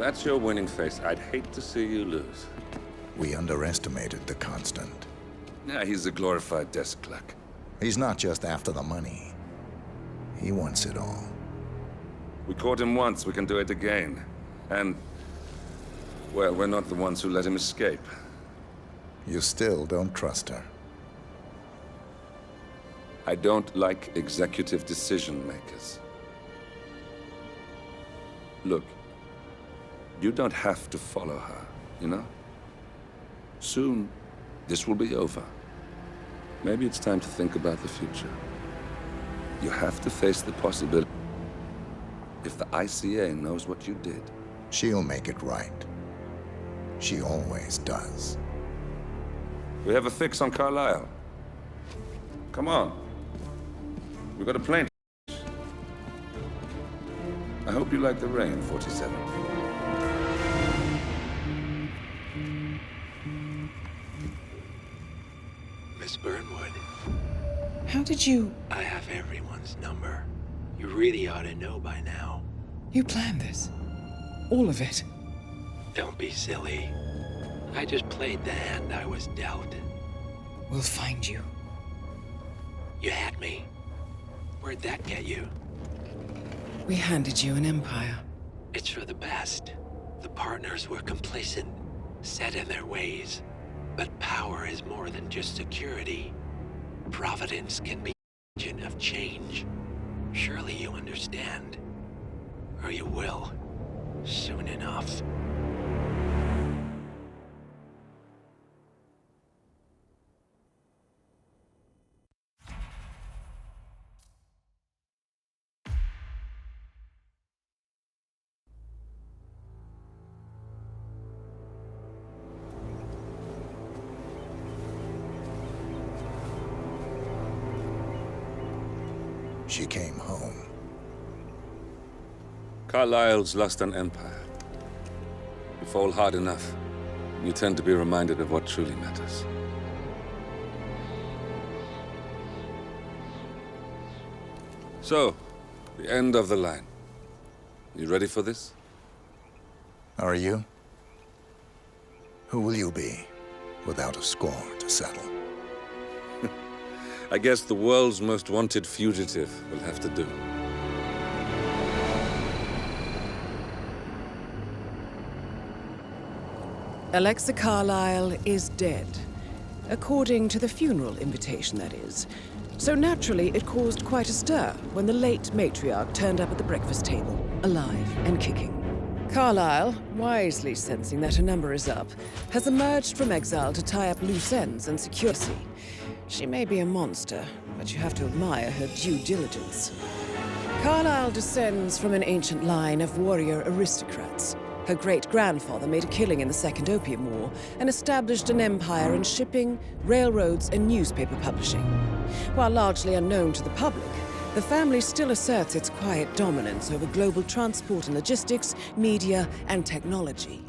that's your winning face, I'd hate to see you lose. We underestimated the Constant. Yeah, he's a glorified desk clerk. He's not just after the money. He wants it all. We caught him once, we can do it again. And, well, we're not the ones who let him escape. You still don't trust her. I don't like executive decision makers. Look, you don't have to follow her, you know? Soon, this will be over. Maybe it's time to think about the future. You have to face the possibility. If the ICA knows what you did, She'll make it right. She always does. we have a fix on Carlisle. Come on. We've got a plane. I hope you like the rain, 47. Miss Burnwood, How did you... I have everyone's number. You really ought to know by now. You planned this? All of it? Don't be silly. I just played the hand I was dealt. We'll find you. You had me. Where'd that get you? We handed you an empire. It's for the best. The partners were complacent, set in their ways. But power is more than just security. Providence can be an agent of change. Surely you understand. Or you will. Soon enough. She came home. Carlisle's lost an empire. You fall hard enough, you tend to be reminded of what truly matters. So, the end of the line. You ready for this? Are you? Who will you be, without a score to settle? I guess the world's most wanted fugitive will have to do. Alexa Carlisle is dead. According to the funeral invitation, that is. So naturally, it caused quite a stir when the late matriarch turned up at the breakfast table, alive and kicking. Carlisle, wisely sensing that her number is up, has emerged from exile to tie up loose ends and security. She may be a monster, but you have to admire her due diligence. Carlisle descends from an ancient line of warrior aristocrats. Her great-grandfather made a killing in the Second Opium War and established an empire in shipping, railroads, and newspaper publishing. While largely unknown to the public, the family still asserts its quiet dominance over global transport and logistics, media, and technology.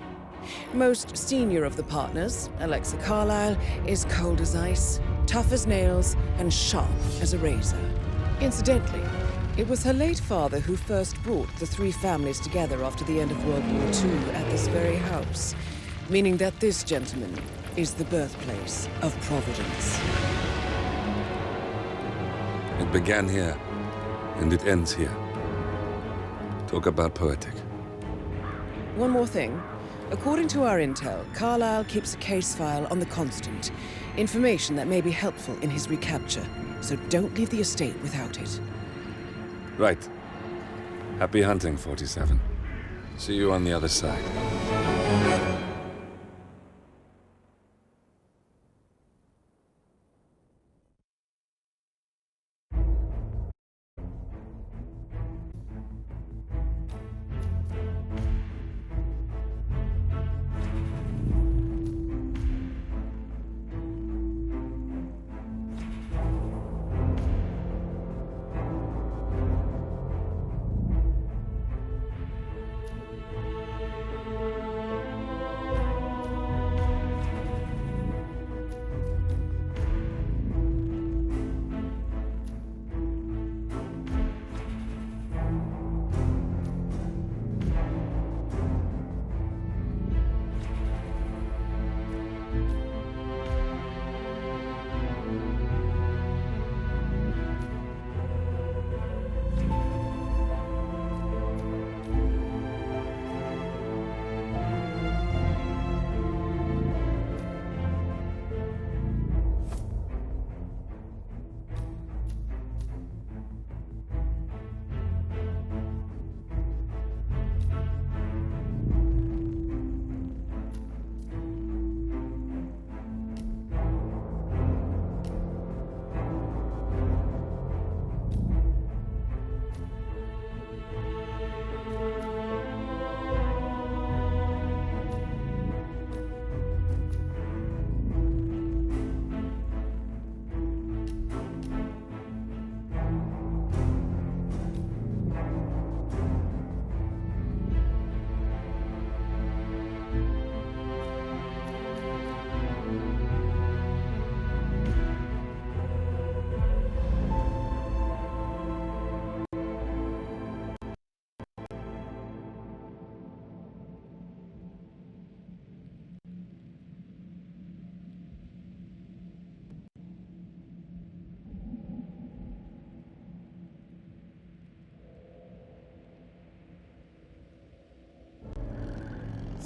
Most senior of the partners, Alexa Carlisle, is cold as ice, tough as nails, and sharp as a razor. Incidentally, it was her late father who first brought the three families together after the end of World War II at this very house, meaning that this gentleman is the birthplace of Providence. It began here, and it ends here. Talk about poetic. One more thing. According to our intel, Carlisle keeps a case file on the Constant. Information that may be helpful in his recapture, so don't leave the estate without it. Right. Happy hunting, 47. See you on the other side.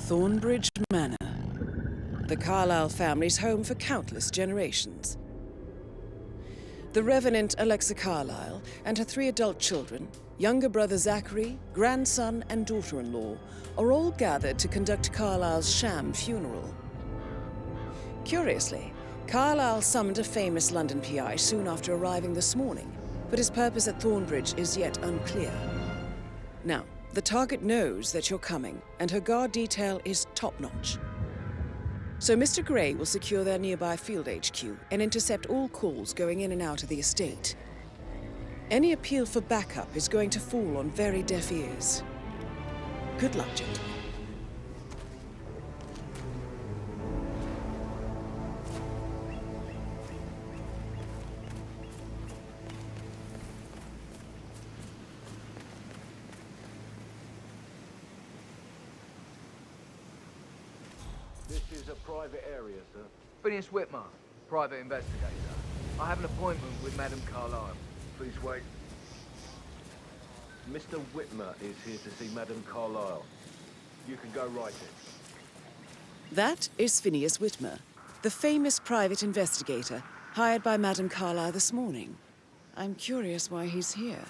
Thornbridge Manor, the Carlyle family's home for countless generations. The Revenant Alexa Carlyle and her 3 adult children, younger brother Zachary, grandson and daughter-in-law, are all gathered to conduct Carlyle's sham funeral. Curiously, Carlyle summoned a famous London PI soon after arriving this morning, but his purpose at Thornbridge is yet unclear. Now, the target knows that you're coming, and her guard detail is top-notch. So Mr. Gray will secure their nearby field HQ and intercept all calls going in and out of the estate. Any appeal for backup is going to fall on very deaf ears. Good luck, gentlemen. This is a private area, sir. Phineas Whitmer, private investigator. I have an appointment with Madame Carlyle. Please wait. Mr. Whitmer is here to see Madame Carlyle. You can go right in. That is Phineas Whitmer, the famous private investigator hired by Madame Carlyle this morning. I'm curious why he's here.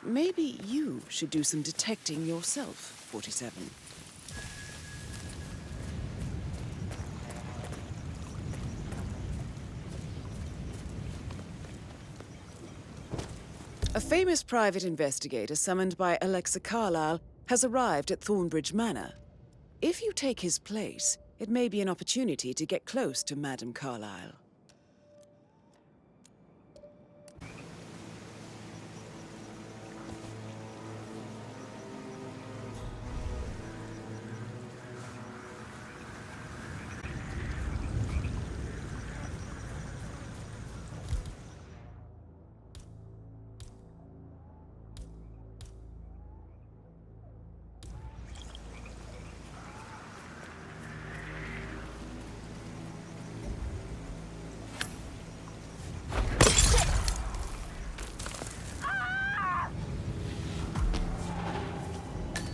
Maybe you should do some detecting yourself, 47. A famous private investigator summoned by Alexa Carlyle has arrived at Thornbridge Manor. If you take his place, it may be an opportunity to get close to Madame Carlyle.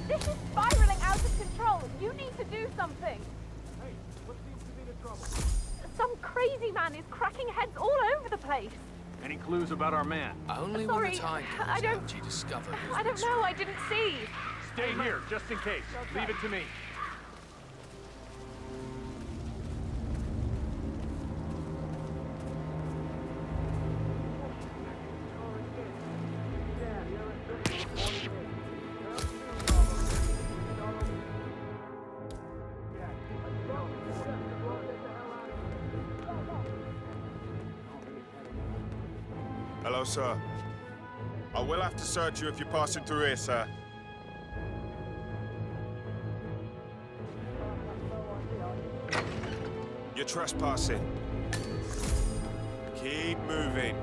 This is spiraling out of control. You need to do something. Hey, what seems to be the trouble? Some crazy man is cracking heads all over the place. Any clues about our man? Only Sorry, when the tide I goes don't- out do you discover I don't know. I didn't see. Stay here, just in case. Leave it to me. Hello, sir. I will have to search you if you're passing through here, sir. You're trespassing. Keep moving.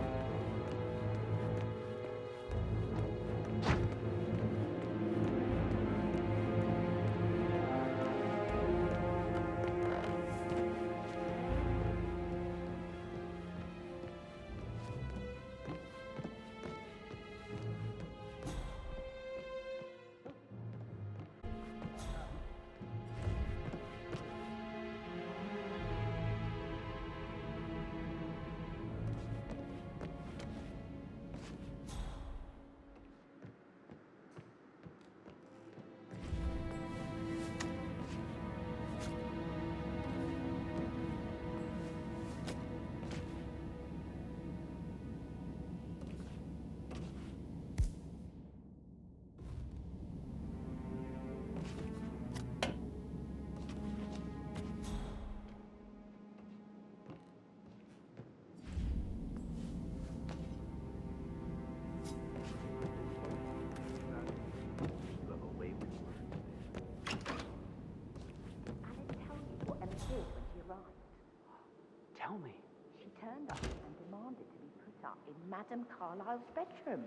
Tell me. She turned up and demanded to be put up in Madame Carlyle's bedroom.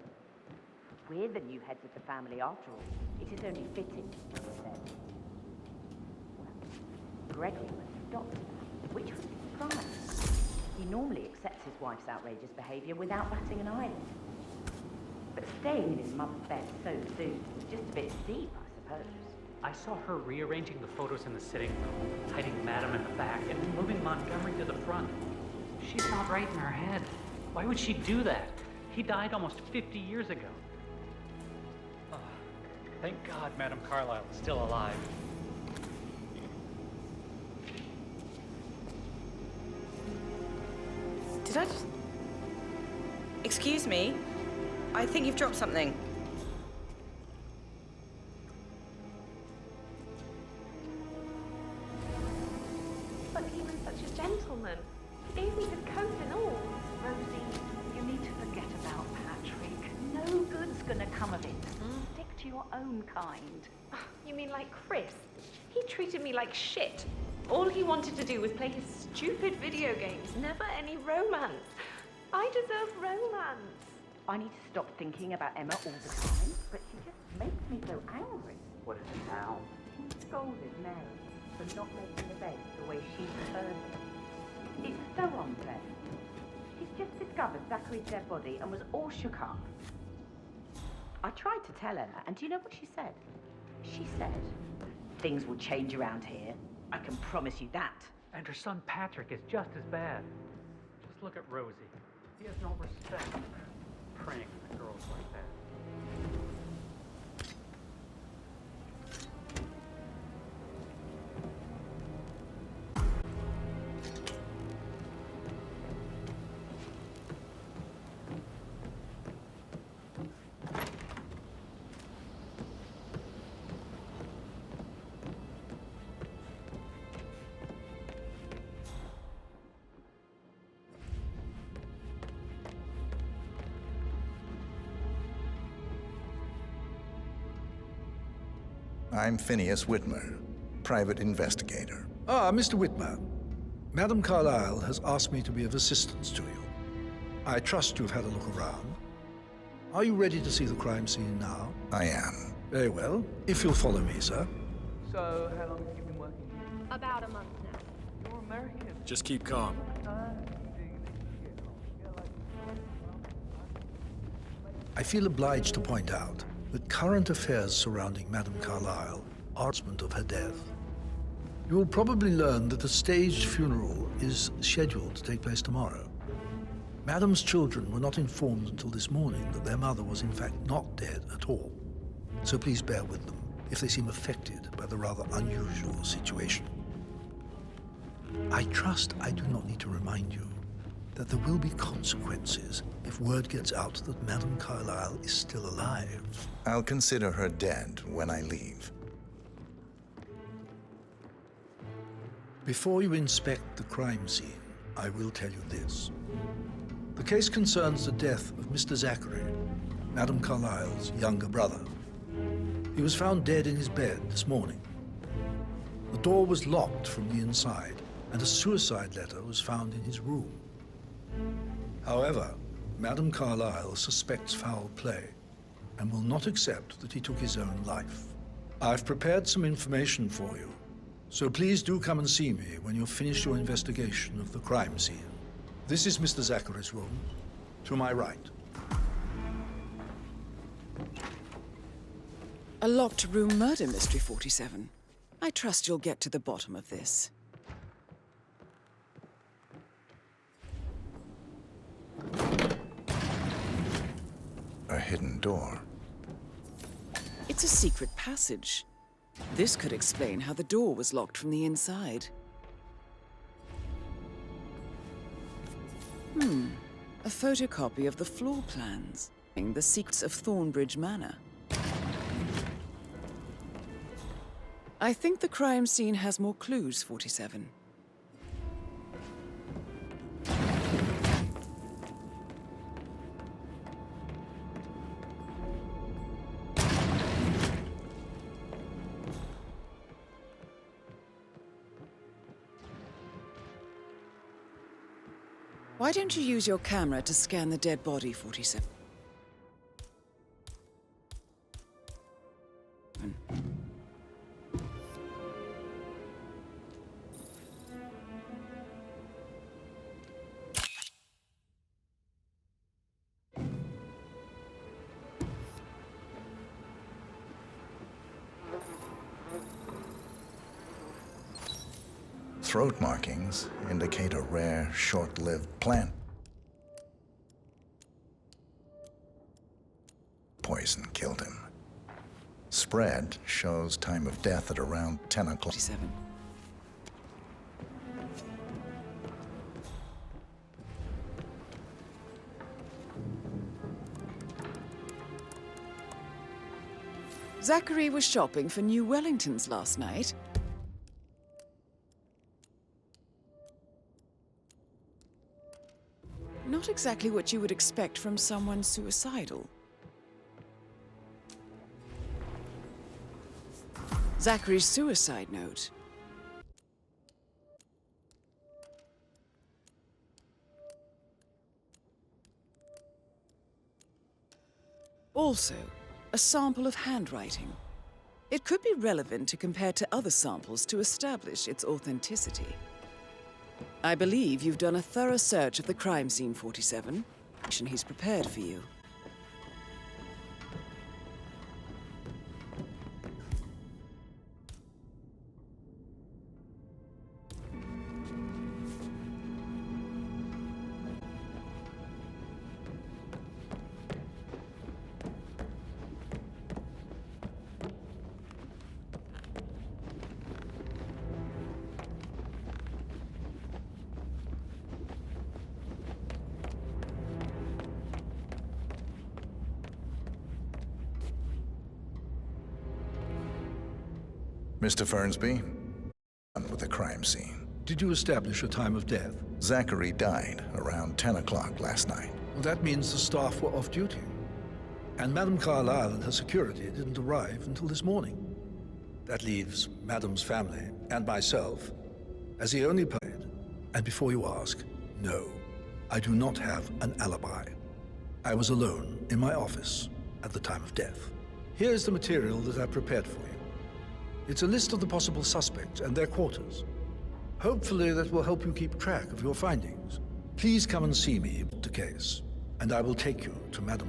We're the new heads of the family after all. It is only fitting, she said. Well, Gregory was the doctor, which was a surprise. He normally accepts his wife's outrageous behaviour without batting an eyelid. But staying in his mother's bed so soon was just a bit steep, I suppose. I saw her rearranging the photos in the sitting room, hiding Madam in the back, and moving Montgomery to the front. She's not right in her head. Why would she do that? He died almost 50 years ago. Oh, thank God Madam Carlyle is still alive. Did I just... Excuse me? I think you've dropped something. But he was such a gentleman. He gave me his coat and all. Rosie, you need to forget about Patrick. No good's gonna come of it. Stick to your own kind. You mean like Chris? He treated me like shit. All he wanted to do was play his stupid video games, never any romance. I deserve romance. I need to stop thinking about Emma all the time, but she just makes me so angry. What is it now? She scolded Mary for not making the bed the way she preferred it. It's so unpleasant. She's just discovered Zachary's dead body and was all shook up. I tried to tell Emma, and do you know what she said? She said, things will change around here. I can promise you that. And her son Patrick is just as bad. Just look at Rosie. He has no respect. Preying on girls like that. I'm Phineas Whitmer, private investigator. Ah, Mr. Whitmer. Madam Carlyle has asked me to be of assistance to you. I trust you've had a look around. Are you ready to see the crime scene now? I am. Very well. If you'll follow me, sir. So, how long have you been working here? About a month now. You're American. Just keep calm. I feel obliged to point out that current affairs surrounding Madam Carlyle are of her death. You will probably learn that a staged funeral is scheduled to take place tomorrow. Madam's children were not informed until this morning that their mother was in fact not dead at all. So please bear with them if they seem affected by the rather unusual situation. I trust I do not need to remind you that there will be consequences if word gets out that Madam Carlyle is still alive. I'll consider her dead when I leave. Before you inspect the crime scene, I will tell you this. The case concerns the death of Mr. Zachary, Madam Carlyle's younger brother. He was found dead in his bed this morning. The door was locked from the inside, and a suicide letter was found in his room. However, Madam Carlyle suspects foul play and will not accept that he took his own life. I've prepared some information for you, so please do come and see me when you've finished your investigation of the crime scene. This is Mr. Zachary's room, to my right. A locked room murder mystery, 47. I trust you'll get to the bottom of this. A hidden door. It's a secret passage. This could explain how the door was locked from the inside. A photocopy of the floor plans, the secrets of Thornbridge Manor. I think the crime scene has more clues, 47. Why don't you use your camera to scan the dead body, 47? throat markings indicate a rare, short-lived plant. Poison killed him. Spread shows time of death at around 10 o'clock. 47. Zachary was shopping for new Wellingtons last night. Not exactly what you would expect from someone suicidal. Zachary's suicide note. Also, a sample of handwriting. It could be relevant to compare to other samples to establish its authenticity. I believe you've done a thorough search of the crime scene, 47. He's prepared for you. Mr. Fernsby, on with the crime scene. Did you establish a time of death? Zachary died around 10 o'clock last night. Well, that means the staff were off duty. And Madame Carlyle and her security didn't arrive until this morning. That leaves Madame's family and myself as the only paid. And before you ask, no, I do not have an alibi. I was alone in my office at the time of death. Here's the material that I prepared for you. It's a list of the possible suspects and their quarters. Hopefully that will help you keep track of your findings. Please come and see me with the case, and I will take you to Madame.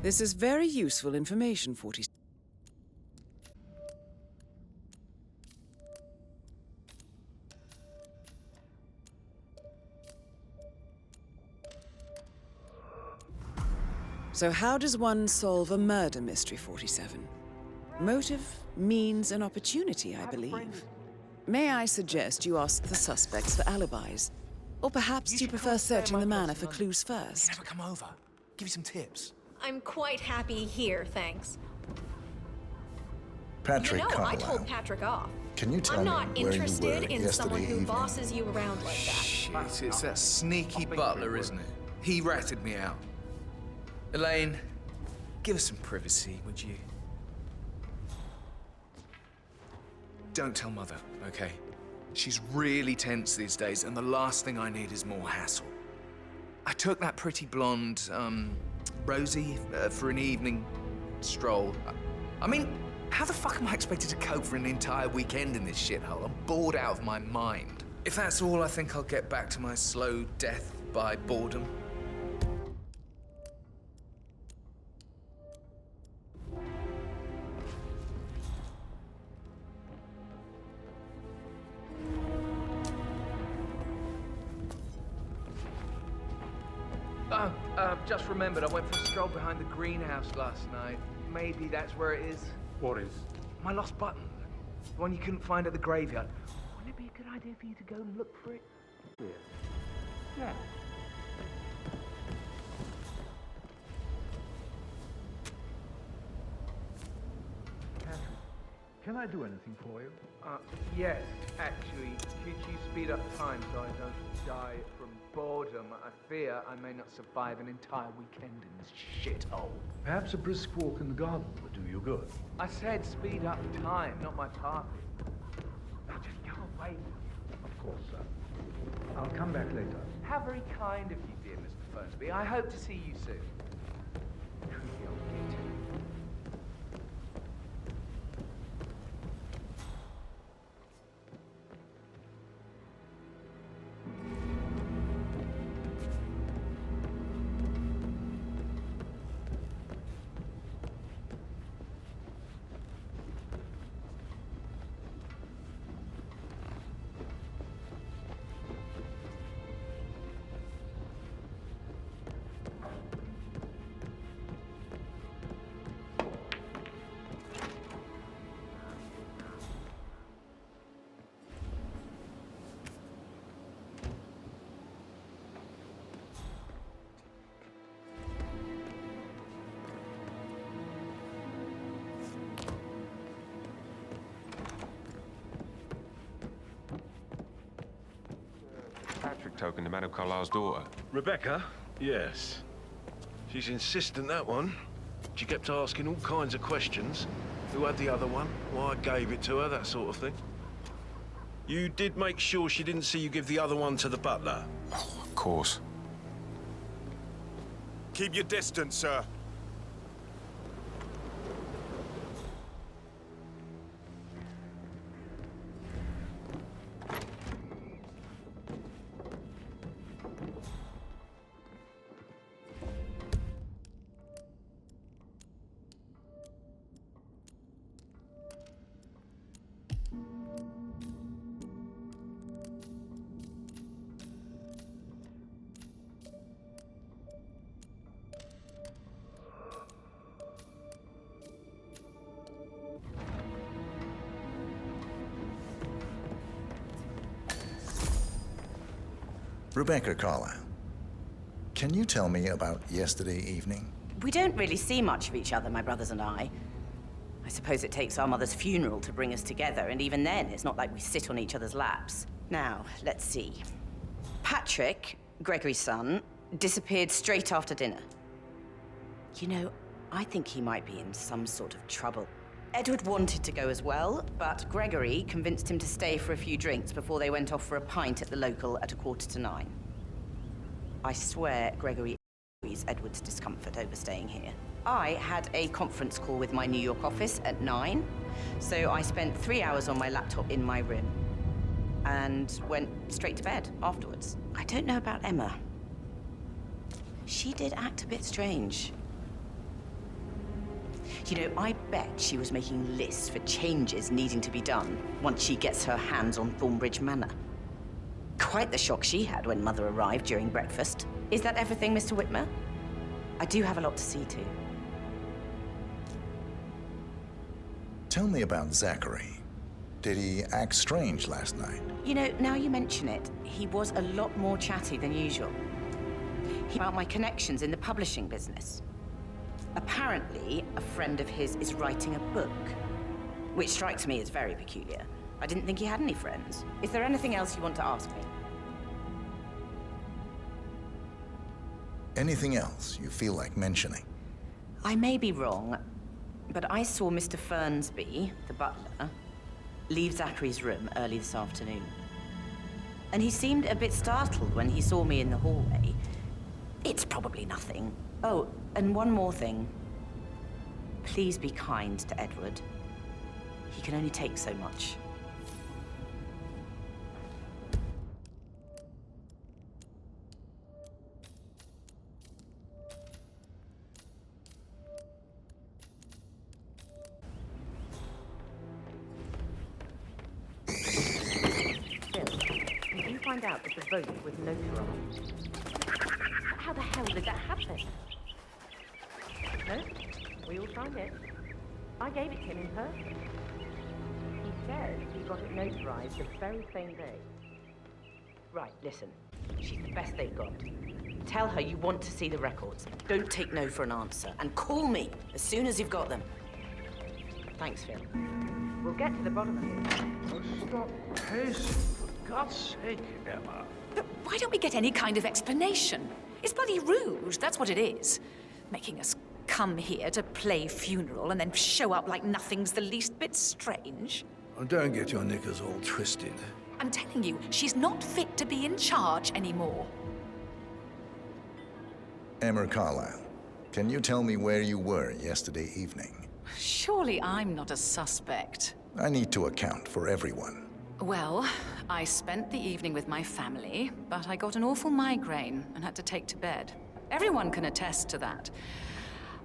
This is very useful information, 40. So how does one solve a murder mystery, 47? Motive, means, and opportunity, I believe. May I suggest you ask the suspects for alibis? Or perhaps you prefer searching the manor for clues first? Never come over. Give you some tips. I'm quite happy here, thanks. Patrick Carlyle. I told Patrick off. Can you tell I'm me not where interested you were in someone who evening? bosses you around like that. Shit, it's that sneaky butler, isn't it? He ratted me out. Elaine, give us some privacy, would you? Don't tell Mother, okay? She's really tense these days, and the last thing I need is more hassle. I took that pretty blonde, Rosie, for an evening stroll. I mean, how the fuck am I expected to cope for an entire weekend in this shithole? I'm bored out of my mind. If that's all, I think I'll get back to my slow death by boredom. Just remembered, I went for a stroll behind the greenhouse last night. Maybe that's where it is. What is? My lost button. The one you couldn't find at the graveyard. Wouldn't it be a good idea for you to go and look for it? Yeah. Can I do anything for you? Yes, actually. Could you speed up time so I don't die from boredom? I fear I may not survive an entire weekend in this shithole. Perhaps a brisk walk in the garden would do you good. I said speed up time, not my party. Now just go away. Of course, sir. I'll come back later. How very kind of you, dear Mr. Fernsby. I hope to see you soon. Creepy old git. token to Madame Carlyle's daughter. Rebecca? Yes. She's insistent, that one. She kept asking all kinds of questions. Who had the other one? Why I gave it to her, that sort of thing. You did make sure she didn't see you give the other one to the butler? Oh, of course. Keep your distance, sir. Rebecca Carlyle, can you tell me about yesterday evening? We don't really see much of each other, my brothers and I. I suppose it takes our mother's funeral to bring us together, and even then, it's not like we sit on each other's laps. Now, let's see. Patrick, Gregory's son, disappeared straight after dinner. You know, I think he might be in some sort of trouble. Edward wanted to go as well, but Gregory convinced him to stay for a few drinks before they went off for a pint at the local at 9:15. I swear Gregory is Edward's discomfort over staying here. I had a conference call with my New York office at 9, so I spent 3 hours on my laptop in my room and went straight to bed afterwards. I don't know about Emma. She did act a bit strange. You know, I bet she was making lists for changes needing to be done once she gets her hands on Thornbridge Manor. Quite the shock she had when Mother arrived during breakfast. Is that everything, Mr. Whitmer? I do have a lot to see to. Tell me about Zachary. Did he act strange last night? You know, now you mention it, he was a lot more chatty than usual. About my connections in the publishing business. Apparently, a friend of his is writing a book, which strikes me as very peculiar. I didn't think he had any friends. Is there anything else you want to ask me? Anything else you feel like mentioning? I may be wrong, but I saw Mr. Fernsby, the butler, leave Zachary's room early this afternoon. And he seemed a bit startled when he saw me in the hallway. It's probably nothing. Oh, and one more thing. Please be kind to Edward. He can only take so much. Did you find out that the vote was notarized? How the hell did that happen? No, we all signed it. I gave it to him in person. He says he got it notarized the very same day. Right, listen. She's the best they've got. Tell her you want to see the records. Don't take no for an answer. And call me as soon as you've got them. Thanks, Phil. We'll get to the bottom of it. Oh, stop pacing, for God's sake, Emma. But why don't we get any kind of explanation? It's bloody rude, that's what it is. Making us come here to play funeral and then show up like nothing's the least bit strange. Oh, don't get your knickers all twisted. I'm telling you, she's not fit to be in charge anymore. Emma Carlyle, can you tell me where you were yesterday evening? Surely I'm not a suspect. I need to account for everyone. Well, I spent the evening with my family, but I got an awful migraine and had to take to bed. Everyone can attest to that.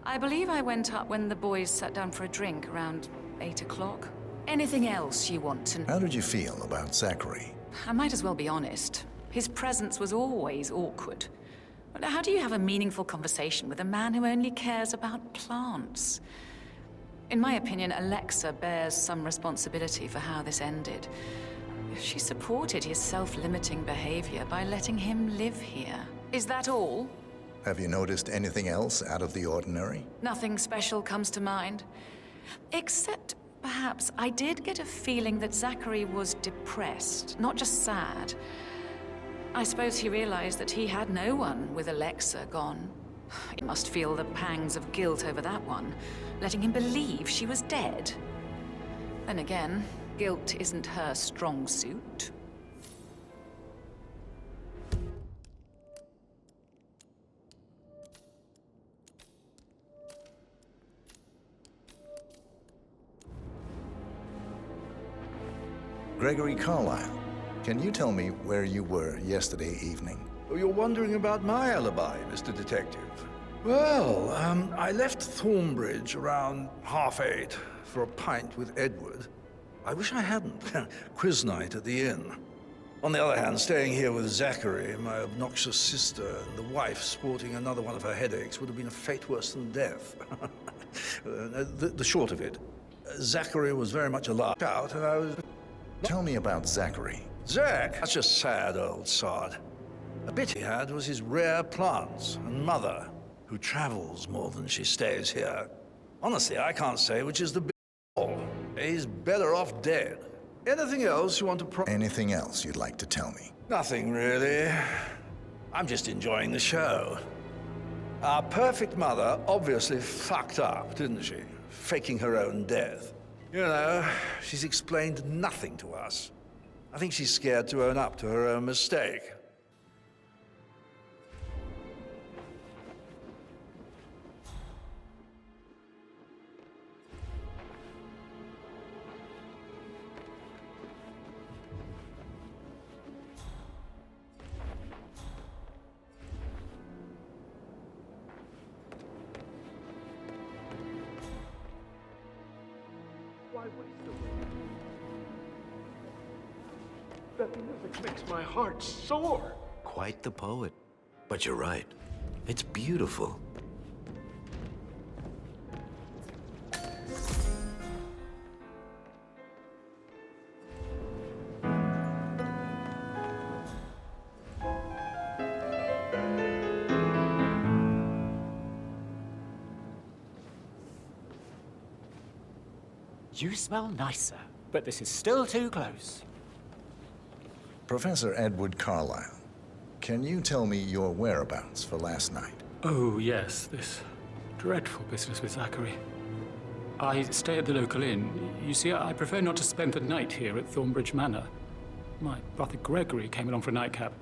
I believe I went up when the boys sat down for a drink around 8 o'clock. Anything else you want to know? How did you feel about Zachary? I might as well be honest. His presence was always awkward. How do you have a meaningful conversation with a man who only cares about plants? In my opinion, Alexa bears some responsibility for how this ended. She supported his self-limiting behavior by letting him live here. Is that all? Have you noticed anything else out of the ordinary? Nothing special comes to mind. Except, perhaps, I did get a feeling that Zachary was depressed, not just sad. I suppose he realized that he had no one with Alexa gone. He must feel the pangs of guilt over that one, letting him believe she was dead. Then again, guilt isn't her strong suit. Gregory Carlyle, can you tell me where you were yesterday evening? Oh, you're wondering about my alibi, Mr. Detective. Well, I left Thornbridge around 8:30 for a pint with Edward. I wish I hadn't. Quiz night at the inn. On the other hand, staying here with Zachary, my obnoxious sister, and the wife sporting another one of her headaches would have been a fate worse than death. The short of it, Zachary was very much alive out, and I was... Tell me about Zachary. Zach, such a sad old sod. A bit he had was his rare plants and mother, who travels more than she stays here. Honestly, I can't say which is the big all. He's better off dead. Anything else you want to Anything else you'd like to tell me? Nothing, really. I'm just enjoying the show. Our perfect mother obviously fucked up, didn't she? Faking her own death. You know, she's explained nothing to us. I think she's scared to own up to her own mistake. That music makes my heart soar. Quite the poet. But you're right. It's beautiful. You smell nicer, but this is still too close. Professor Edward Carlyle, can you tell me your whereabouts for last night? Oh, yes, this dreadful business with Zachary. I stay at the local inn. You see, I prefer not to spend the night here at Thornbridge Manor. My brother Gregory came along for a nightcap.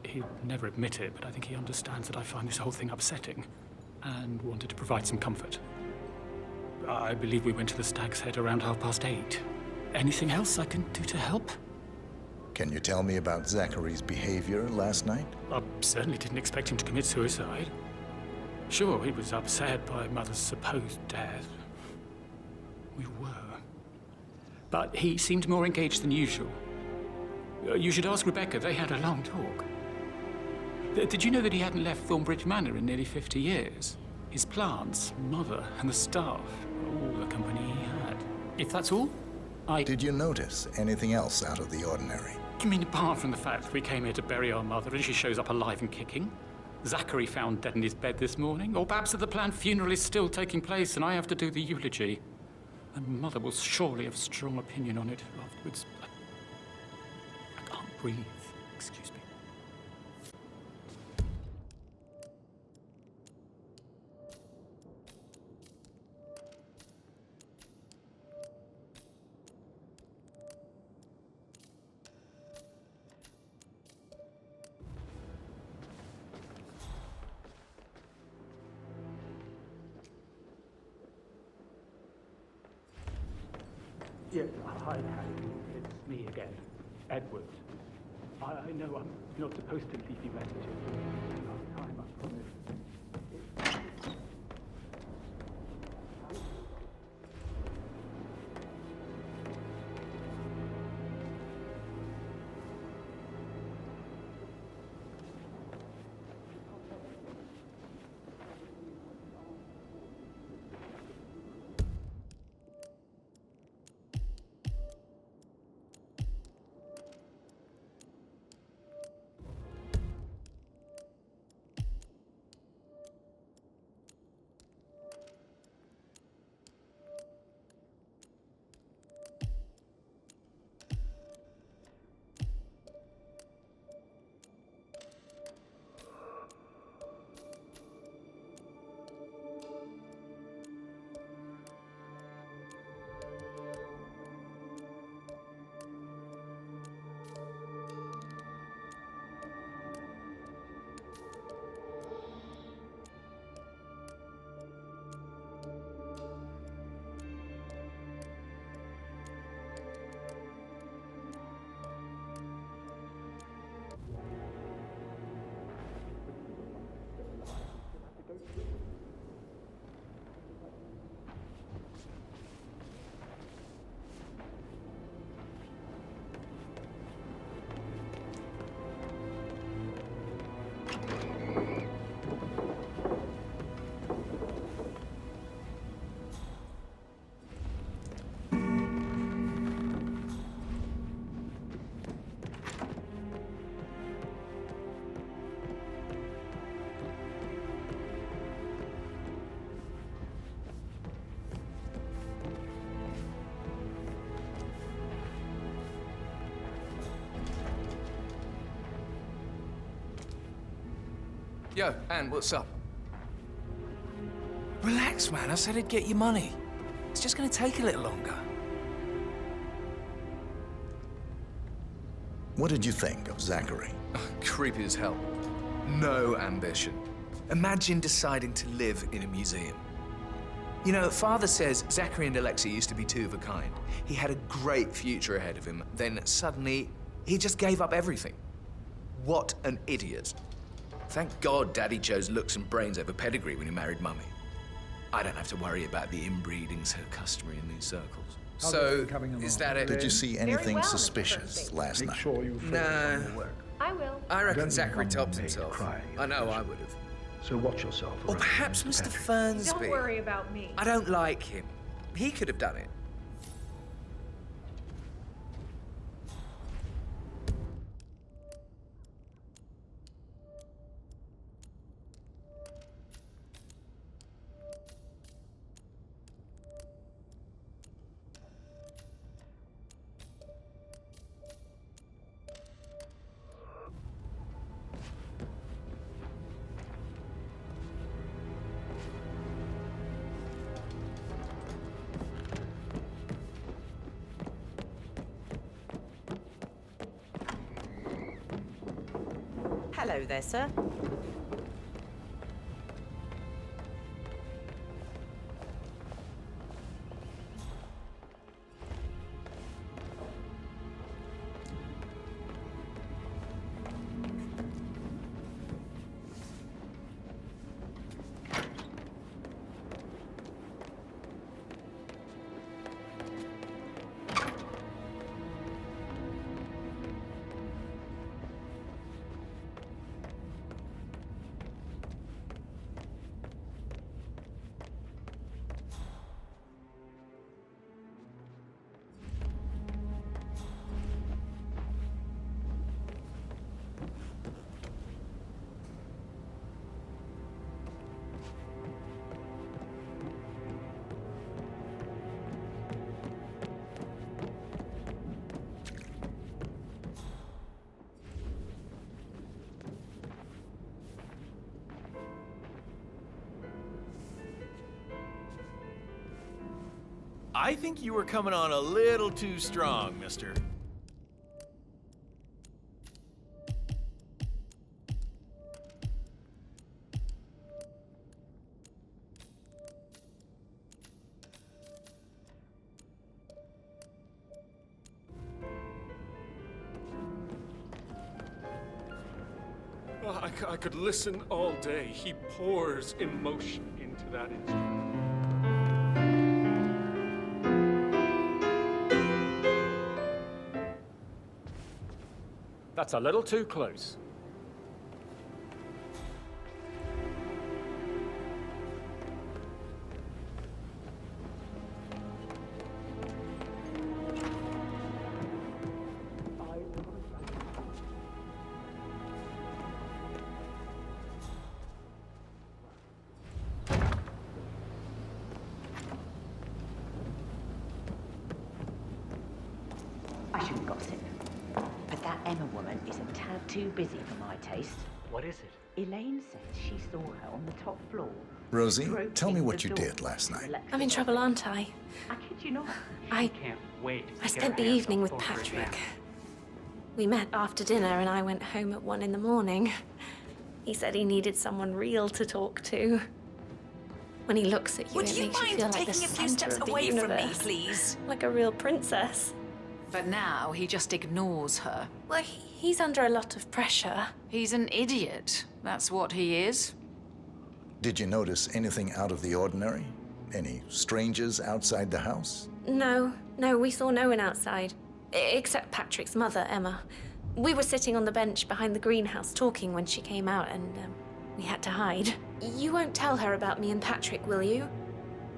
He'd never admit it, but I think he understands that I find this whole thing upsetting and wanted to provide some comfort. I believe we went to the Stag's Head around 8:30. Anything else I can do to help? Can you tell me about Zachary's behavior last night? I certainly didn't expect him to commit suicide. Sure, he was upset by Mother's supposed death. We were. But he seemed more engaged than usual. You should ask Rebecca. They had a long talk. Did you know that he hadn't left Thornbridge Manor in nearly 50 years? His plants, Mother, and the staff, all the company he had. If that's all, Did you notice anything else out of the ordinary? You mean apart from the fact that we came here to bury our mother and she shows up alive and kicking? Zachary found dead in his bed this morning? Or perhaps that the planned funeral is still taking place and I have to do the eulogy? And Mother will surely have strong opinion on it afterwards. I can't breathe. Excuse me. Yes, hi, Harry. It's me again, Edward. I know I'm not supposed to leave you messages. Last time, I promise. Yo, Anne, what's up? Relax, man. I said I'd get you money. It's just gonna take a little longer. What did you think of Zachary? Creepy as hell. No ambition. Imagine deciding to live in a museum. You know, Father says Zachary and Alexa used to be two of a kind. He had a great future ahead of him. Then suddenly, he just gave up everything. What an idiot. Thank God Daddy chose looks and brains over pedigree when he married Mummy. I don't have to worry about the inbreeding so customary in these circles. So, is that it? Did you see anything suspicious last night? Nah. I will. I reckon Zachary topped himself. I know I would have. So watch yourself. Or perhaps Mr. Fernsby. Don't worry about me. I don't like him. He could have done it. Hello there, sir. I think you were coming on a little too strong, mister. I could listen all day. He pours emotion into that instrument. That's a little too close. I shouldn't gossip, but that Emma woman is a tad too busy for my taste. What is it? Elaine says she saw her on the top floor. Rosie, tell me what you did last night. I'm in trouble, aren't I? I kid you not. I Can't wait. I spent the evening with Patrick. We met after dinner and I went home at 1 a.m. He said he needed someone real to talk to. When he looks at you, Would it you makes you mind feel like taking the a few center steps of the away from me, universe. please? Like a real princess. But now he just ignores her. Well, he's under a lot of pressure. He's an idiot. That's what he is. Did you notice anything out of the ordinary? Any strangers outside the house? No, we saw no one outside. Except Patrick's mother, Emma. We were sitting on the bench behind the greenhouse talking when she came out and we had to hide. You won't tell her about me and Patrick, will you?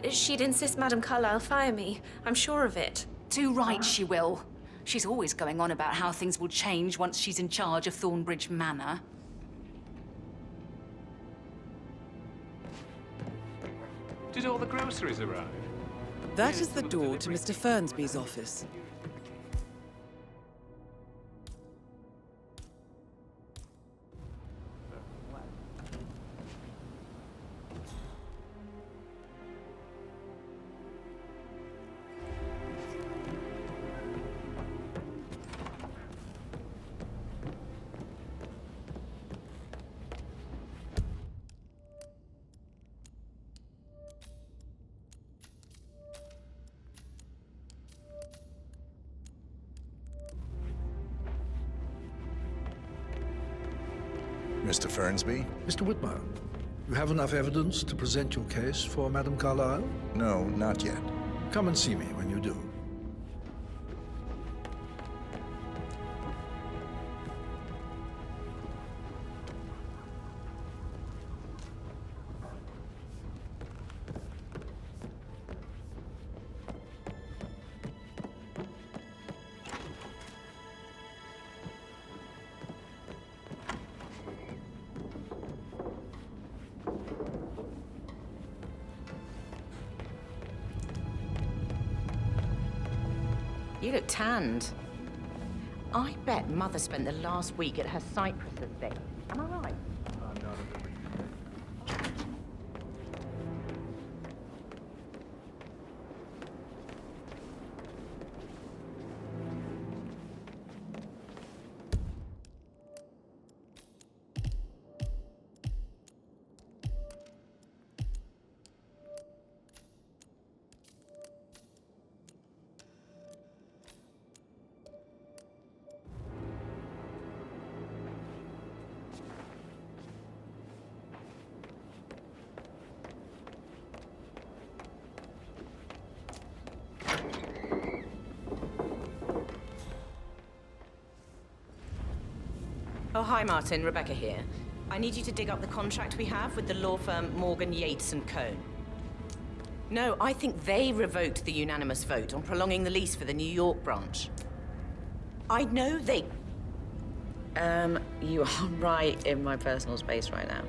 She'd insist Madame Carlyle fire me. I'm sure of it. Too right she will. She's always going on about how things will change once she's in charge of Thornbridge Manor. Did all the groceries arrive? That is the door to Mr. Fernsby's office. Mr. Fernsby? Mr. Whitmer, you have enough evidence to present your case for Madame Carlyle? No, not yet. Come and see me when you do. You look tanned. I bet Mother spent the last week at her Cyprus estate. Am I right? Oh, hi, Martin. Rebecca here. I need you to dig up the contract we have with the law firm Morgan, Yates & Cohn. No, I think they revoked the unanimous vote on prolonging the lease for the New York branch. I know they... You are right in my personal space right now.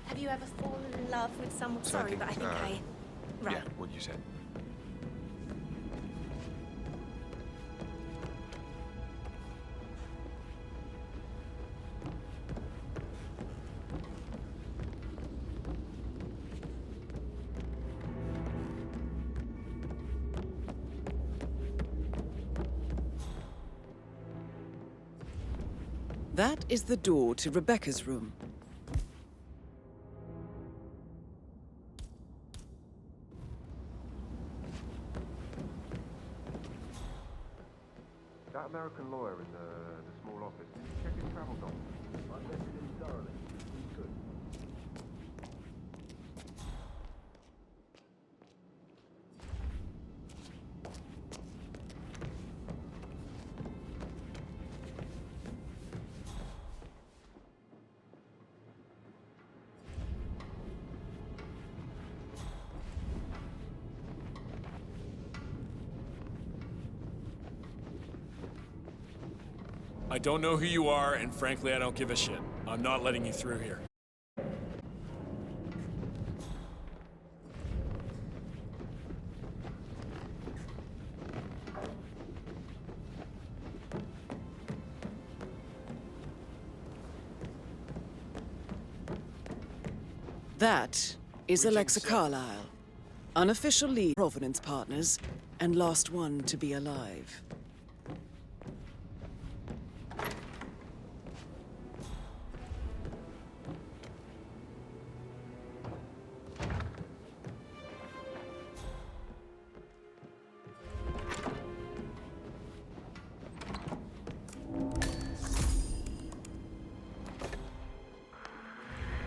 Have you ever fallen in love with someone? Sorry, but I think Right. Yeah, what you said. That is the door to Rebecca's room. That American lawyer in the small office, did you check his travel documents? I vetted him thoroughly. He's good. I don't know who you are, and frankly, I don't give a shit. I'm not letting you through here. That is Alexa Carlyle, unofficial lead Providence Partners, and last one to be alive.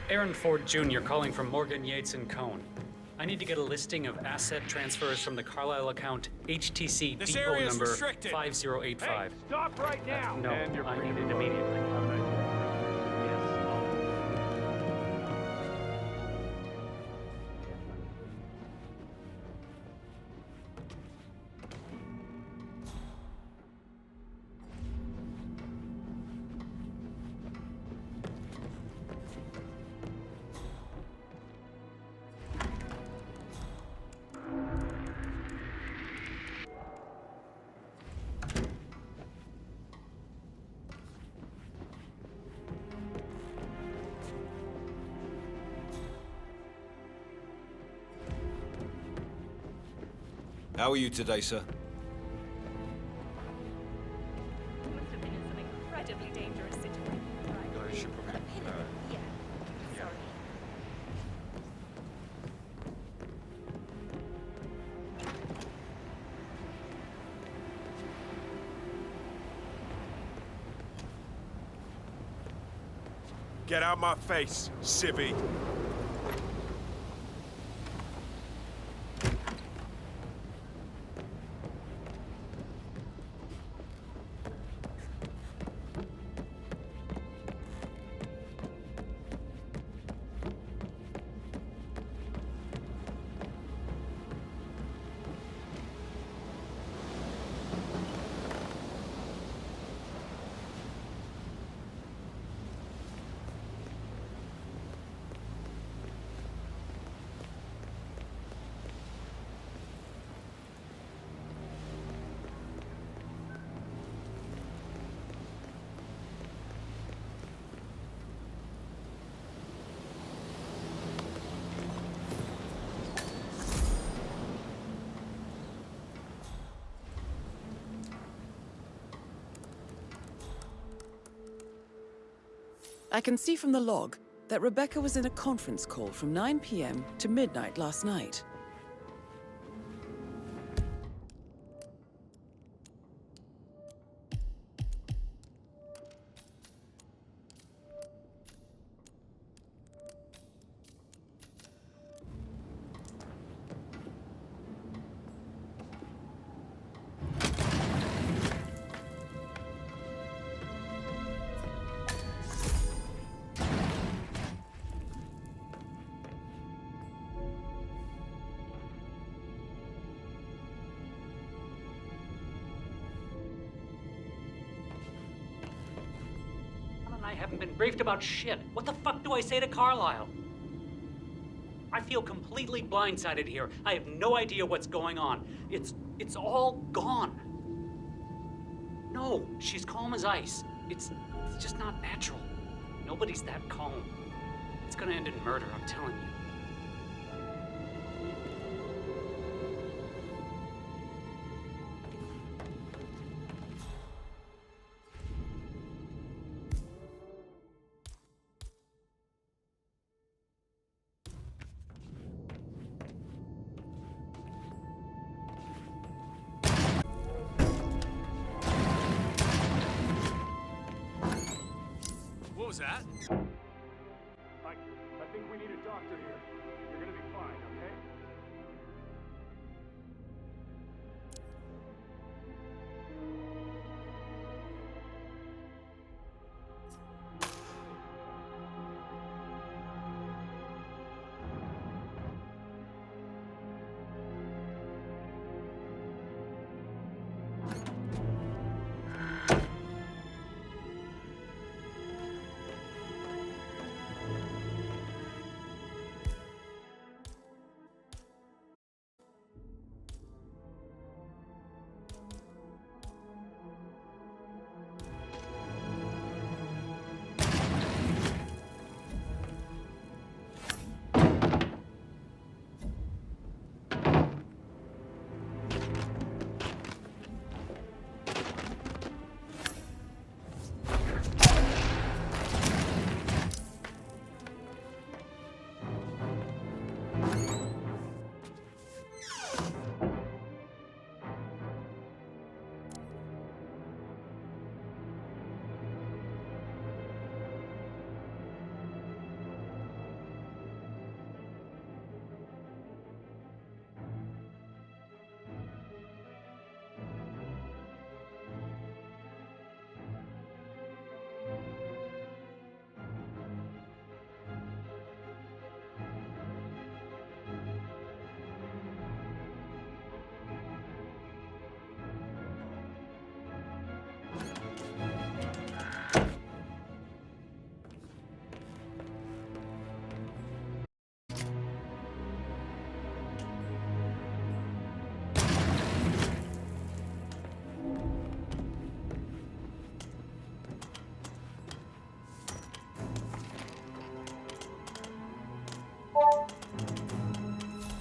Aaron Ford Jr. calling from Morgan, Yates & Cohn. I need to get a listing of asset transfers from the Carlyle account HTC This depot area is number restricted. 5085. Stop right now! No, And you're I free need to it go. immediately. Have a nice day. How are you today, sir? You must have been in some incredibly dangerous situation, right? You should probably... Yeah. Sorry. Get out my face, civvy. I can see from the log that Rebecca was in a conference call from 9 p.m. to midnight last night. I haven't been briefed about shit. What the fuck do I say to Carlyle? I feel completely blindsided here. I have no idea what's going on. It's all gone. No, she's calm as ice. It's just not natural. Nobody's that calm. It's gonna end in murder, I'm telling you. What was that? I think we need a doctor here. You're gonna be fine, okay?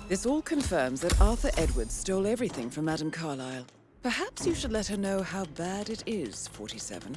This all confirms that Arthur Edwards stole everything from Madame Carlyle. Perhaps you should let her know how bad it is, 47.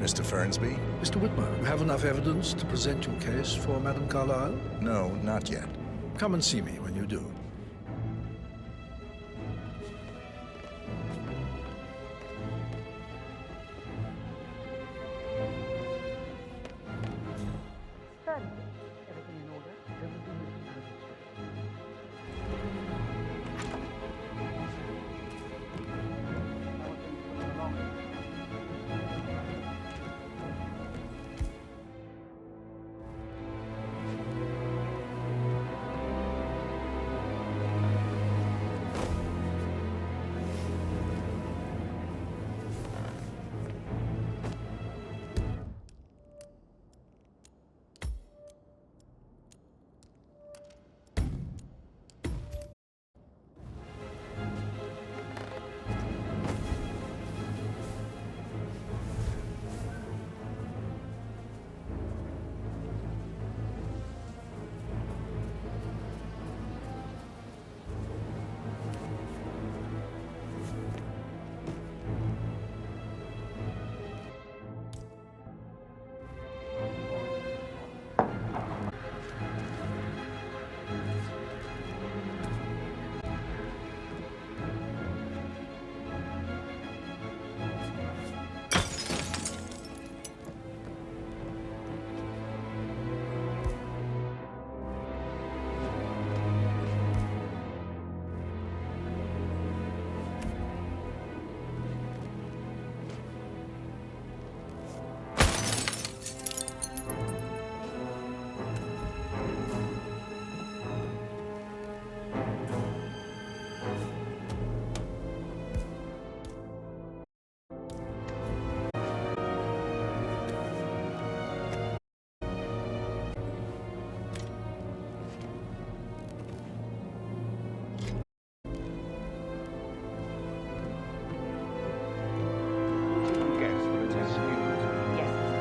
Mr. Fernsby? Mr. Whitmer, you have enough evidence to present your case for Madame Carlyle? No, not yet. Come and see me when you do. Everything in order? Everything is in perfect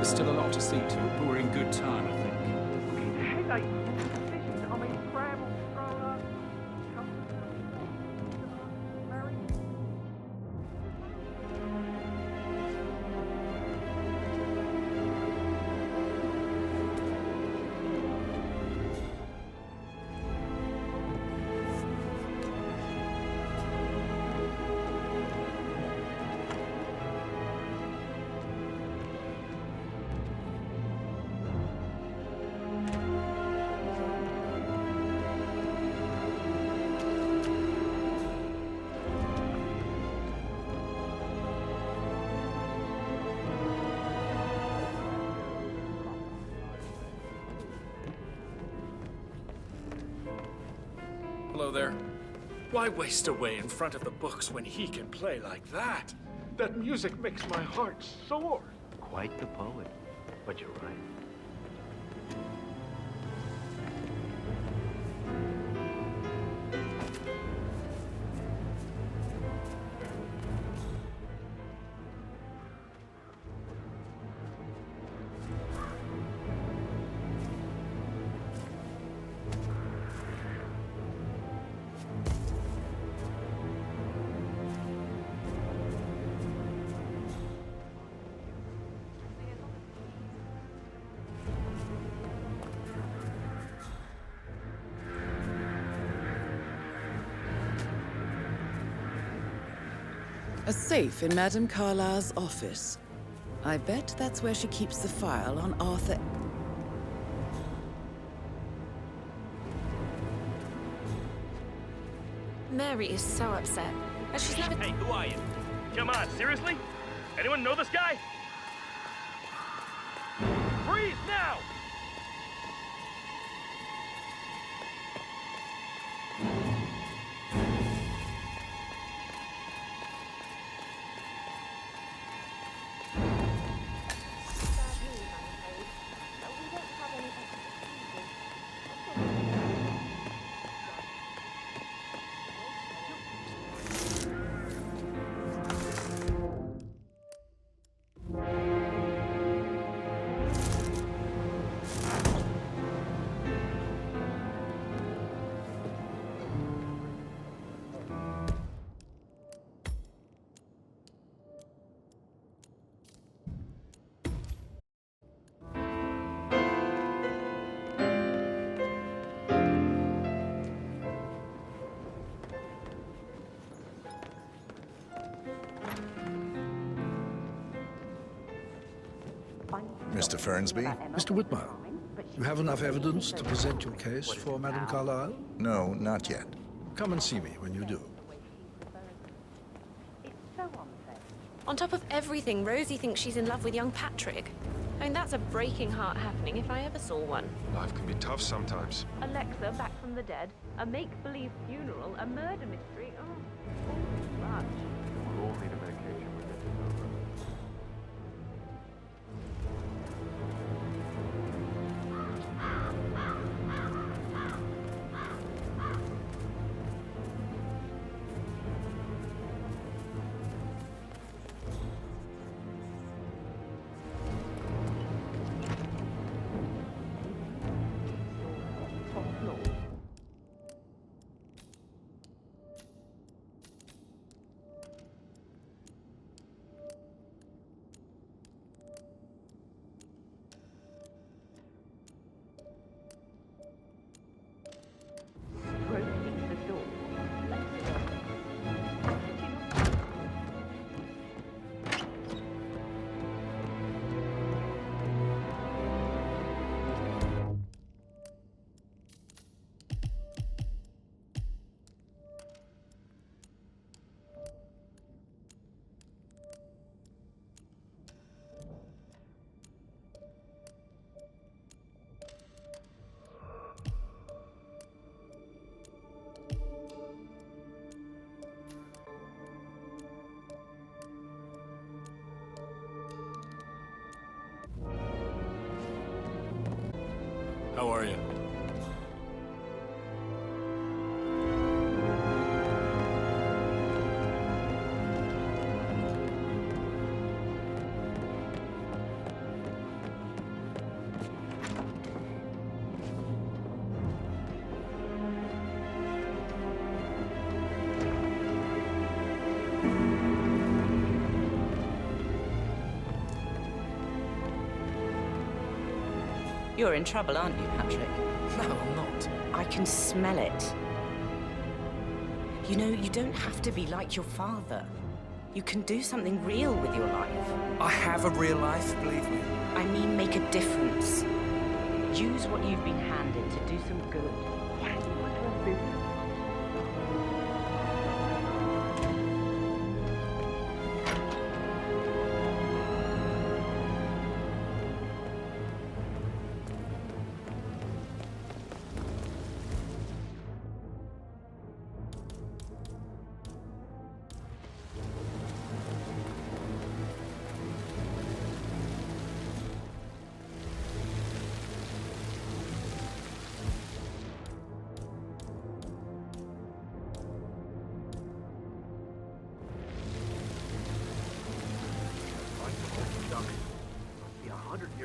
There's still a lot to see to, but we're in good time, I think. Headache, decision, I mean, scramble, stroller, marry. Why waste away in front of the books when he can play like that? That music makes my heart soar. Quite the poet, but you're right. A safe in Madame Carlyle's office. I bet that's where she keeps the file on Arthur. Mary is so upset. And she's never... Hey, who are you? Come on, seriously? Anyone know this guy? Freeze now! Mr. Fernsby? Mr. Whitmire, you have enough evidence to present your case for Madame Carlyle? No, not yet. Come and see me when you do. On top of everything, Rosie thinks she's in love with young Patrick. I mean, that's a breaking heart happening if I ever saw one. Life can be tough sometimes. Alexa back from the dead, a make-believe funeral, a murder mystery. Oh, too much. We'll all need a medication when this is over. How are you? You're in trouble, aren't you, Patrick? No, I'm not. I can smell it. You know, you don't have to be like your father. You can do something real with your life. I have a real life, believe me. I mean, make a difference. Use what you've been handed to do some good. Why do you want to have business?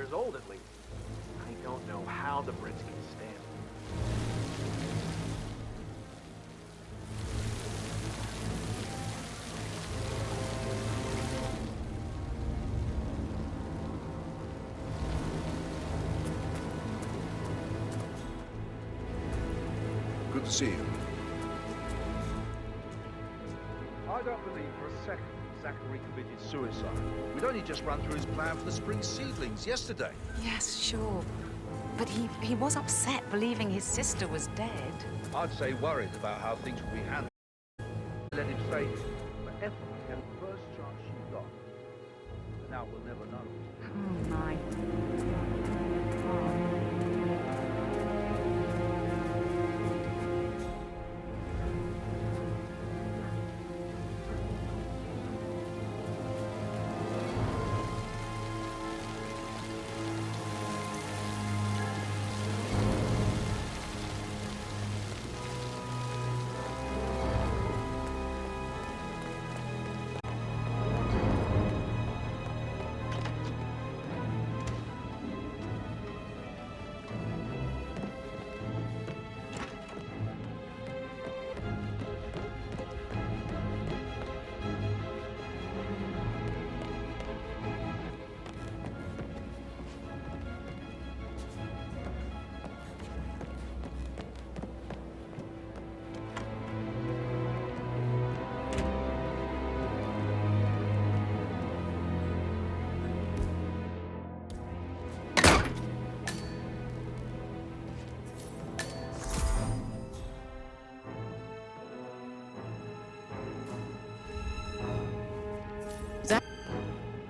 years old at least. I don't know how the Brits can stand it. Good to see you. I don't believe for a second Zachary committed suicide. We'd only just run through his plan for the spring seedlings yesterday. Yes, sure. But he was upset believing his sister was dead. I'd say worried about how things would be handled. Let him stay here. But Ethel had the first chance she got. And now we'll never know. Oh, my.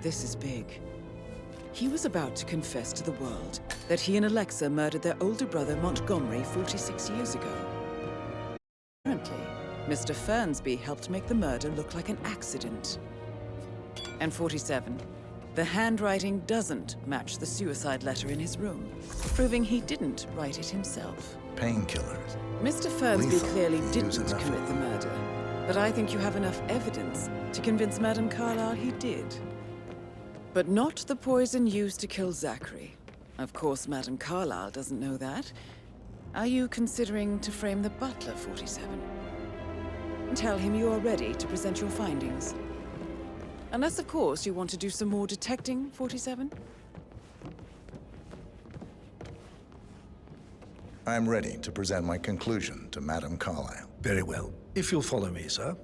This is big. He was about to confess to the world that he and Alexa murdered their older brother Montgomery 46 years ago. Apparently, Mr. Fernsby helped make the murder look like an accident. And 47. The handwriting doesn't match the suicide letter in his room, proving he didn't write it himself. Painkillers. Mr. Fernsby Lethal. clearly Use didn't enough. commit the murder, but I think you have enough evidence to convince Madame Carlyle he did. But not the poison used to kill Zachary. Of course, Madame Carlyle doesn't know that. Are you considering to frame the butler, 47? Tell him you are ready to present your findings. Unless, of course, you want to do some more detecting, 47? I'm ready to present my conclusion to Madame Carlyle. Very well. If you'll follow me, sir.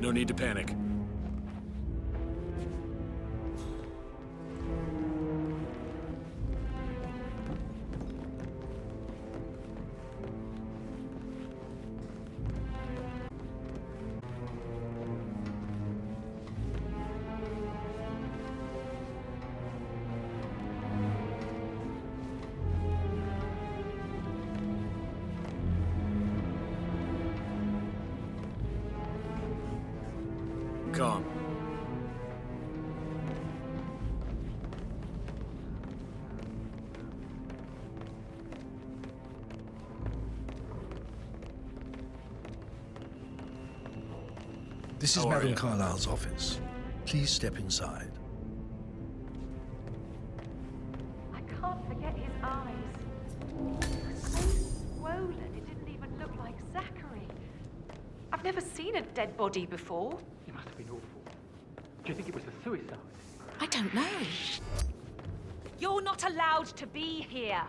No need to panic. Calm. This is How are Madame you? Carlyle's office. Please step inside. I can't forget his eyes. So swollen, it didn't even look like Zachary. I've never seen a dead body before. It must have been awful. Do you think it was a suicide? I don't know. You're not allowed to be here.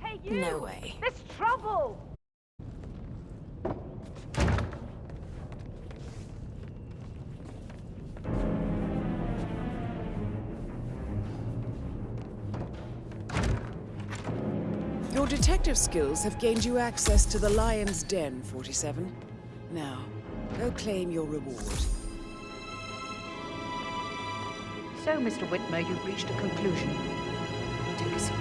Hey, you! No way. There's trouble! Your detective skills have gained you access to the Lion's Den, 47. Now, go claim your reward. So, Mr. Whitmer, you've reached a conclusion. Take a seat.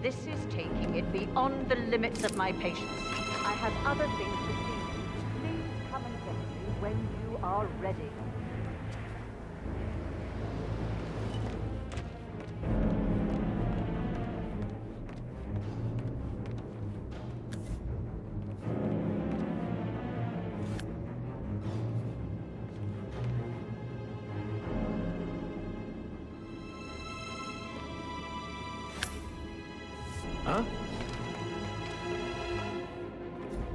This is taking it beyond the limits of my patience. I have other things to see. Please come and get me when you are ready. Huh?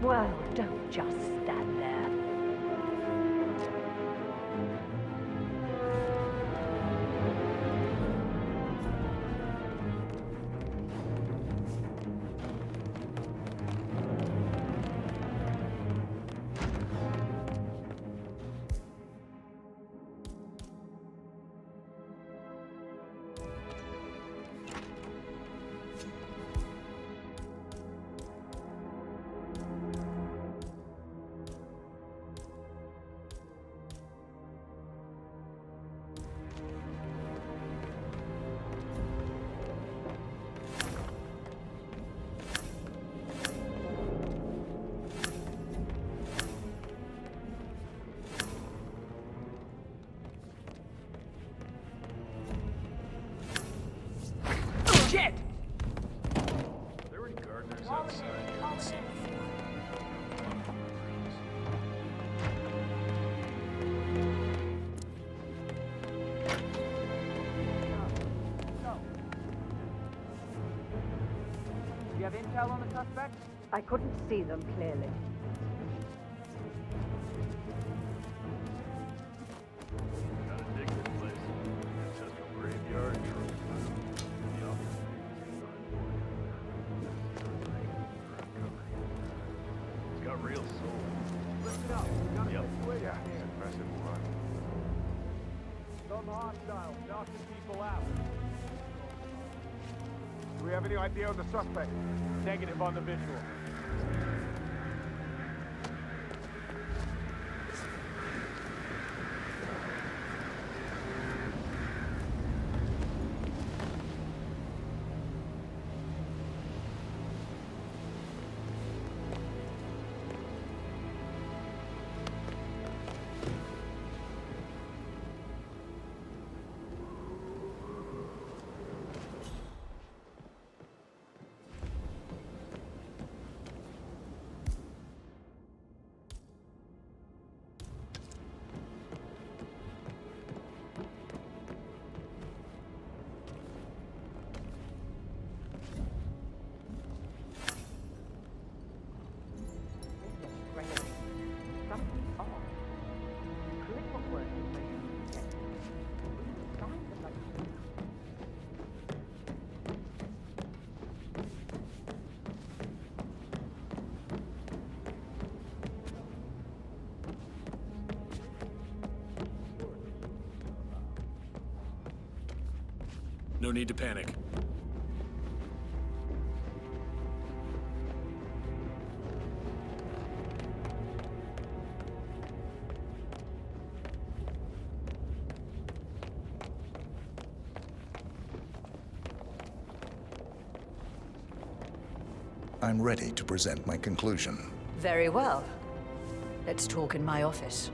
Well, don't just stand there. Shit! There were gardeners outside here at the scene before. Do you have intel on the suspect? I couldn't see them clearly. Gotta dig this place. Ancestral graveyard, trophy room. The office it's got real soul. Listen up. We got a Yep. situation Yeah, here. it's impressive, all right. Some hostiles knocking people out. Do we have any idea on the suspect? Negative on the visual. Something's off. Critical work is making me get signs of like No need to panic. I'm ready to present my conclusion. Very well. Let's talk in my office.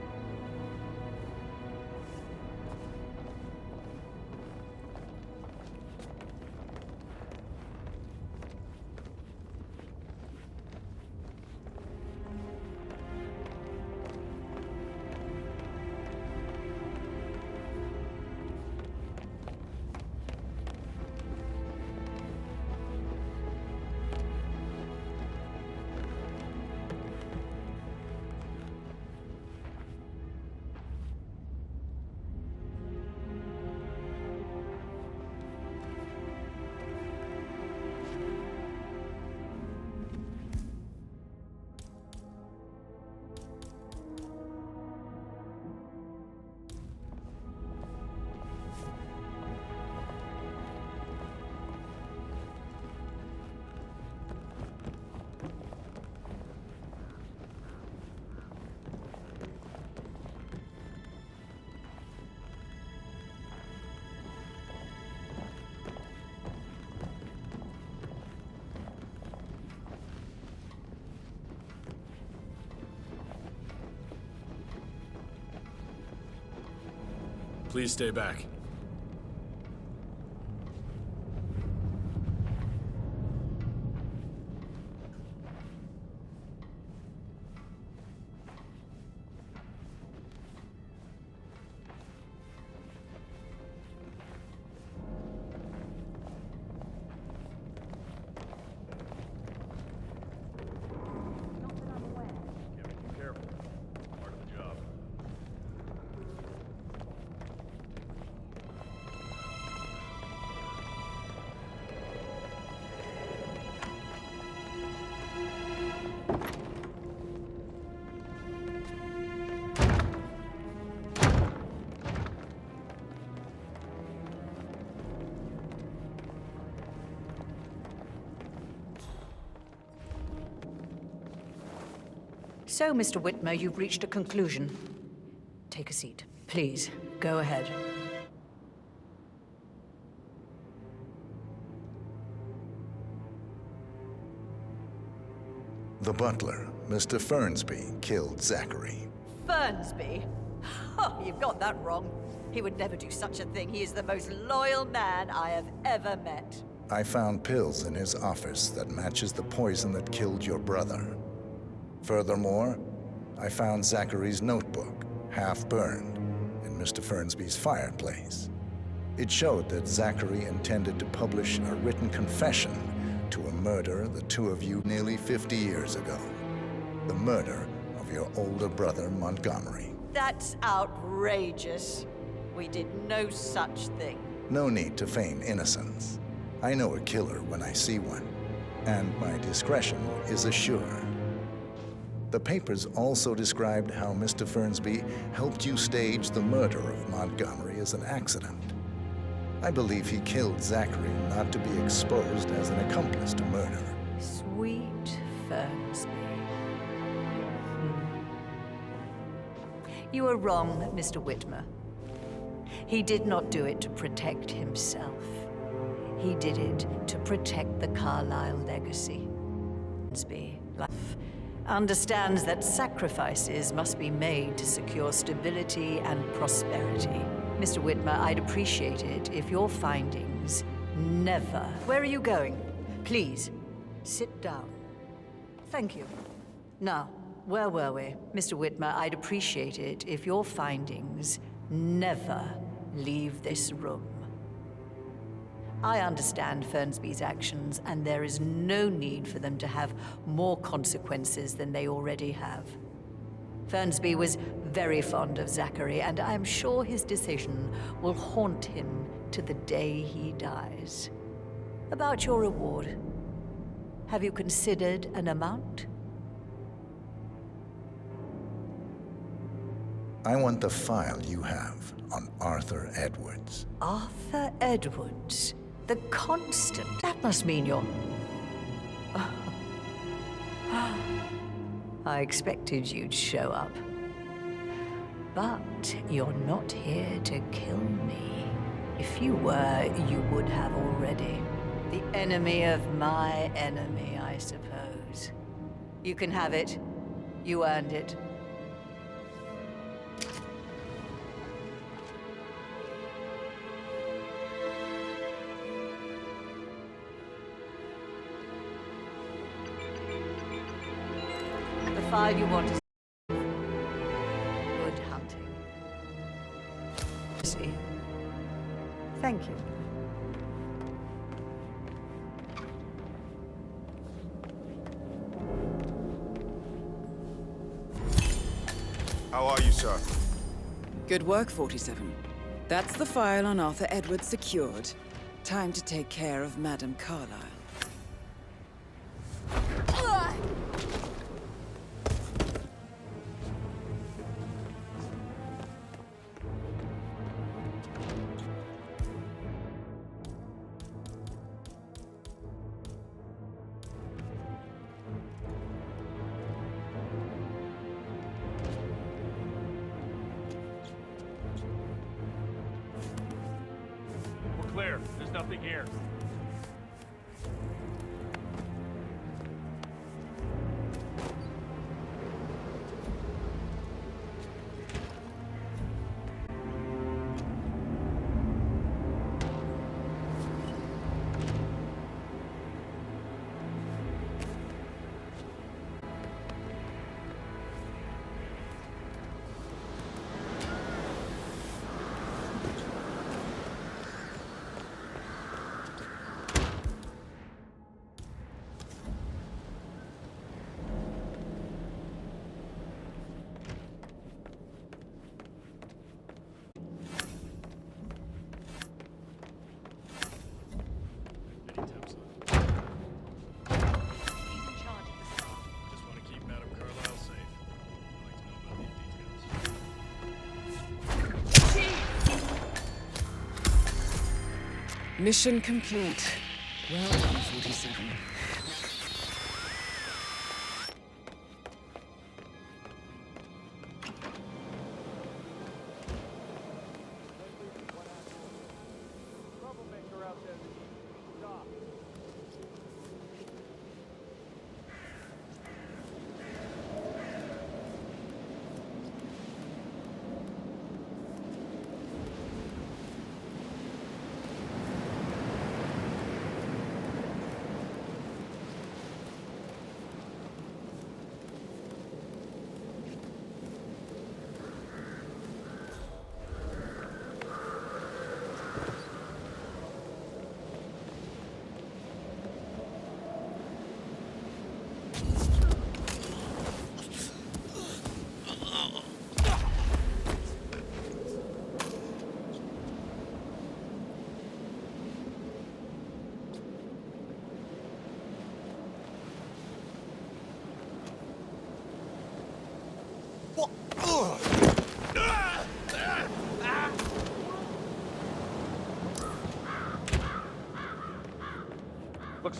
Please stay back. So, Mr. Whitmer, you've reached a conclusion. Take a seat. Please, go ahead. The butler, Mr. Fernsby, killed Zachary. Fernsby? Oh, you've got that wrong. He would never do such a thing. He is the most loyal man I have ever met. I found pills in his office that matches the poison that killed your brother. Furthermore, I found Zachary's notebook, half burned, in Mr. Fernsby's fireplace. It showed that Zachary intended to publish a written confession to a murder the two of you nearly 50 years ago. The murder of your older brother, Montgomery. That's outrageous. We did no such thing. No need to feign innocence. I know a killer when I see one, and my discretion is assured. The papers also described how Mr. Fernsby helped you stage the murder of Montgomery as an accident. I believe he killed Zachary not to be exposed as an accomplice to murder. Sweet Fernsby. You are wrong, Mr. Whitmer. He did not do it to protect himself. He did it to protect the Carlyle legacy. Fernsby understands that sacrifices must be made to secure stability and prosperity. Mr. Whitmer, I'd appreciate it if your findings never... Where are you going? Please, sit down. Thank you. Now, where were we? Mr. Whitmer, I'd appreciate it if your findings never leave this room. I understand Fernsby's actions, and there is no need for them to have more consequences than they already have. Fernsby was very fond of Zachary, and I'm sure his decision will haunt him to the day he dies. About your reward, have you considered an amount? I want the file you have on Arthur Edwards. Arthur Edwards? The Constant? That must mean you're... I expected you'd show up. But you're not here to kill me. If you were, you would have already. The enemy of my enemy, I suppose. You can have it. You earned it. file you want to... Good hunting. See. Thank you. How are you, sir? Good work, 47. That's the file on Arthur Edwards secured. Time to take care of Madame Carlyle. We're clear. There's nothing here. Mission complete. Well done, 47.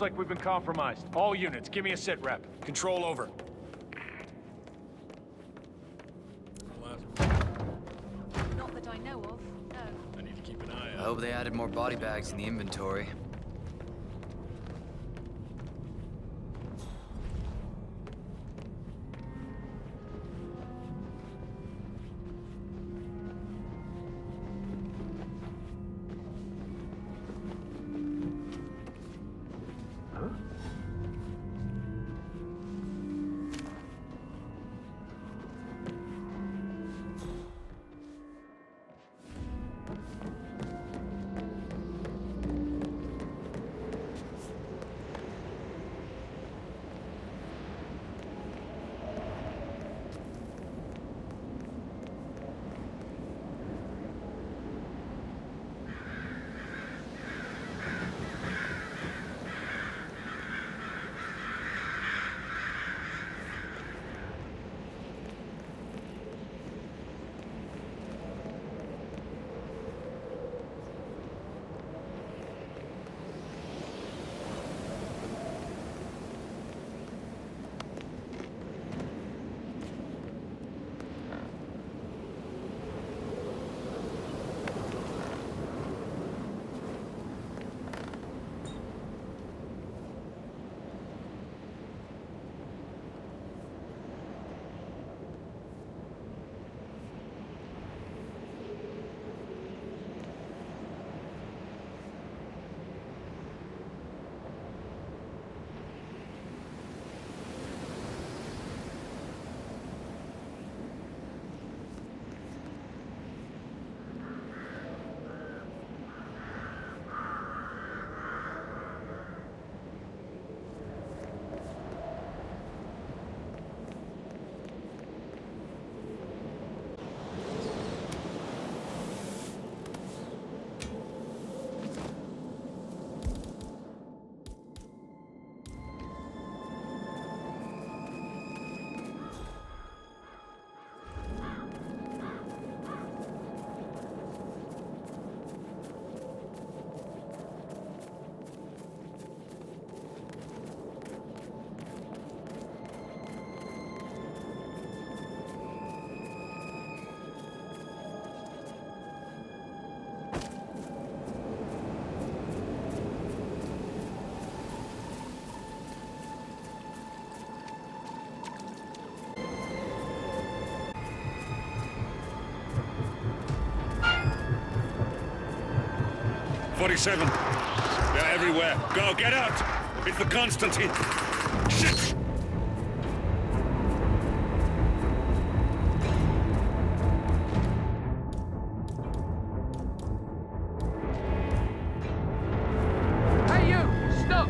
Looks like we've been compromised. All units, give me a sit rep. Control over. Not that I know of, no. I need to keep an eye I hope they added more body bags in the inventory. 47. They're everywhere. Go, get out! It's the Constantine. Shit! Hey, you! Stop!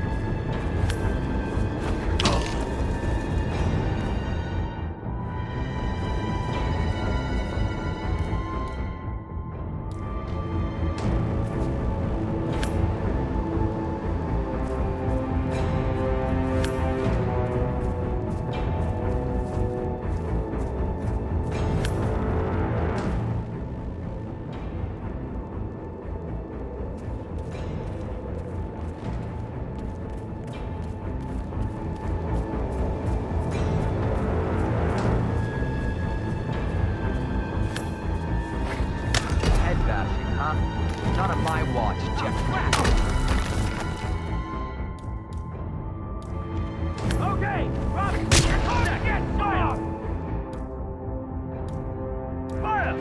Head bashing, huh? Not on my watch, Jeff. Okay, Robbie, get caught again! Fire! Fire!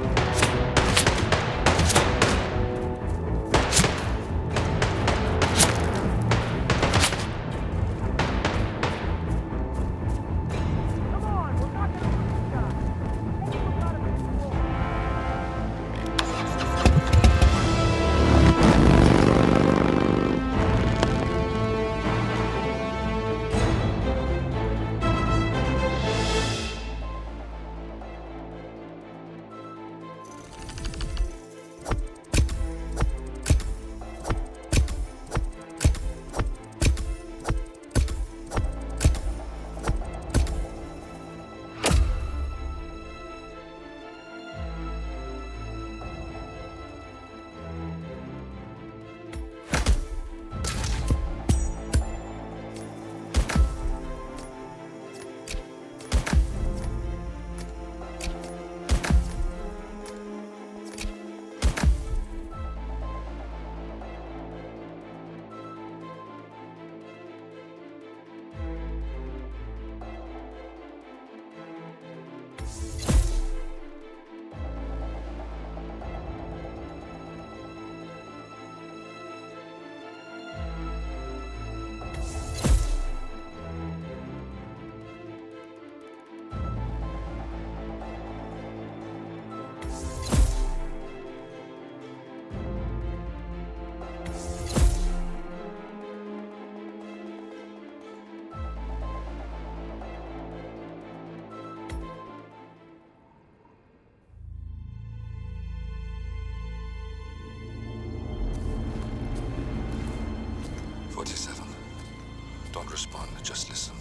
Don't respond, just listen.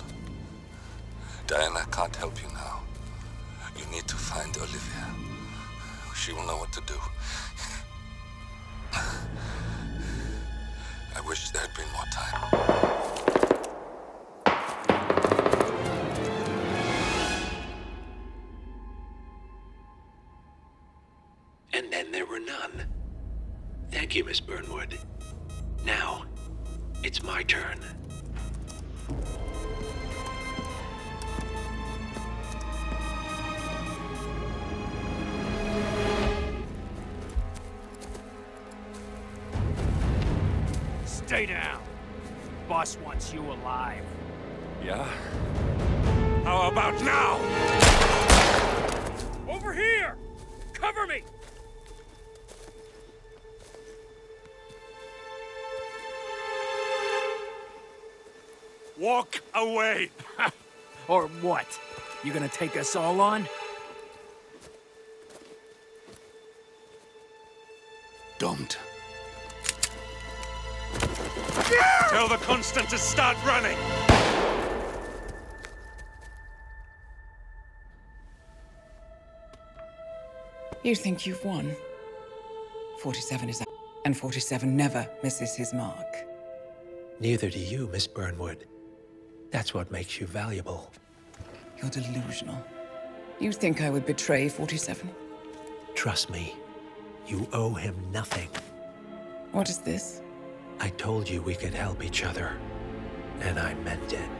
Diana can't help you now. You need to find Olivia. She will know what to do. I wish there had been more time. And then there were none. Thank you, Miss Burnwood. Now, it's my turn. Stay down. Boss wants you alive. Yeah? How about now? Over here! Cover me! Walk away! Or what? You gonna take us all on? Don't. Tell the Constant to start running! You think you've won? 47 is out, and 47 never misses his mark. Neither do you, Miss Burnwood. That's what makes you valuable. You're delusional. You think I would betray 47? Trust me, you owe him nothing. What is this? I told you we could help each other, and I meant it.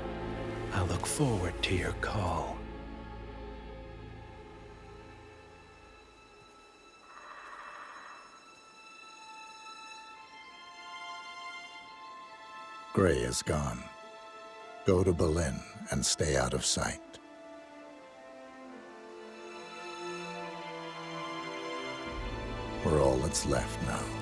I'll look forward to your call. Gray is gone. Go to Berlin and stay out of sight. We're all that's left now.